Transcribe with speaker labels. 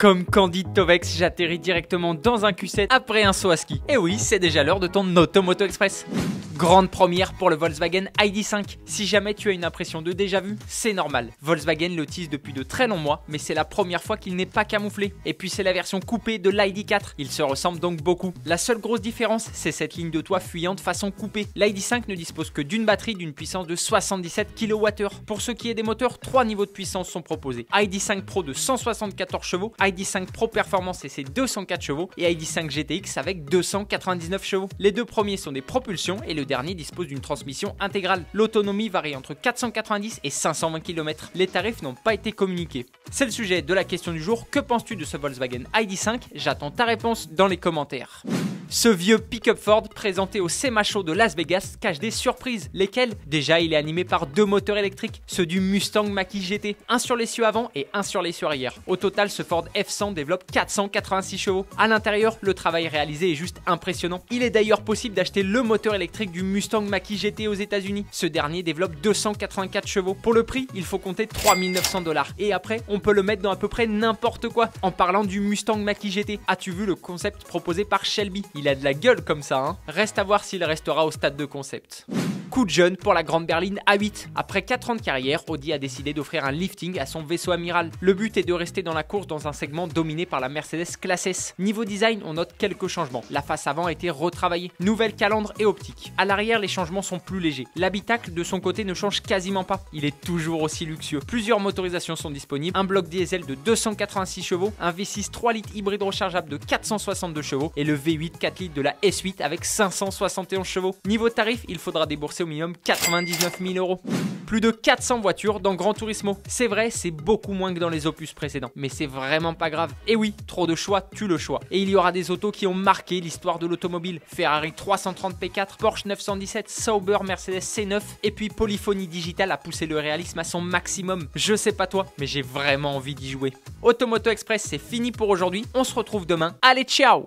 Speaker 1: Comme Candide Tovex, j'atterris directement dans un Q7 après un saut à ski. Et oui, c'est déjà l'heure de ton Automoto Express. Grande première pour le Volkswagen ID.5. Si jamais tu as une impression de déjà-vu, c'est normal. Volkswagen le tease depuis de très longs mois, mais c'est la première fois qu'il n'est pas camouflé. Et puis c'est la version coupée de l'ID.4. Ils se ressemblent donc beaucoup. La seule grosse différence, c'est cette ligne de toit fuyante façon coupée. L'ID.5 ne dispose que d'une batterie d'une puissance de 77 kWh. Pour ce qui est des moteurs, 3 niveaux de puissance sont proposés. ID.5 Pro de 174 chevaux, ID.5 Pro Performance et ses 204 chevaux, et ID.5 GTX avec 299 chevaux. Les deux premiers sont des propulsions et le dernier dispose d'une transmission intégrale. L'autonomie varie entre 490 et 520 km. Les tarifs n'ont pas été communiqués. C'est le sujet de la question du jour. Que penses-tu de ce Volkswagen ID.5? J'attends ta réponse dans les commentaires. Ce vieux pick-up Ford présenté au SEMA Show de Las Vegas cache des surprises. Lesquelles? Déjà, il est animé par deux moteurs électriques, ceux du Mustang Mach-E GT, un sur l'essieu avant et un sur l'essieu arrière. Au total, ce Ford F100 développe 486 chevaux. À l'intérieur, le travail réalisé est juste impressionnant. Il est d'ailleurs possible d'acheter le moteur électrique du Mustang Mach-E GT aux États-Unis. Ce dernier développe 284 chevaux. Pour le prix, il faut compter 3900 $. Et après, on peut le mettre dans à peu près n'importe quoi. En parlant du Mustang Mach-E GT, as-tu vu le concept proposé par Shelby? Il a de la gueule comme ça, hein. Reste à voir s'il restera au stade de concept. Coup de jeune pour la grande berline A8. Après 4 ans de carrière, Audi a décidé d'offrir un lifting à son vaisseau amiral. Le but est de rester dans la course dans un segment dominé par la Mercedes Classe S. Niveau design, on note quelques changements. La face avant a été retravaillée. Nouvelle calandre et optique. À l'arrière, les changements sont plus légers. L'habitacle de son côté ne change quasiment pas. Il est toujours aussi luxueux. Plusieurs motorisations sont disponibles. Un bloc diesel de 286 chevaux, un V6 3 litres hybride rechargeable de 462 chevaux et le V8 4 litres de la S8 avec 571 chevaux. Niveau tarif, il faudra débourser au minimum 99 000 €. Plus de 400 voitures dans Gran Turismo. C'est vrai, c'est beaucoup moins que dans les opus précédents, mais c'est vraiment pas grave. Et oui, trop de choix tue le choix. Et il y aura des autos qui ont marqué l'histoire de l'automobile. Ferrari 330 P4, Porsche 917, Sauber, Mercedes C9, et puis Polyphonie Digital a poussé le réalisme à son maximum. Je sais pas toi, mais j'ai vraiment envie d'y jouer. Automoto Express, c'est fini pour aujourd'hui. On se retrouve demain. Allez, ciao!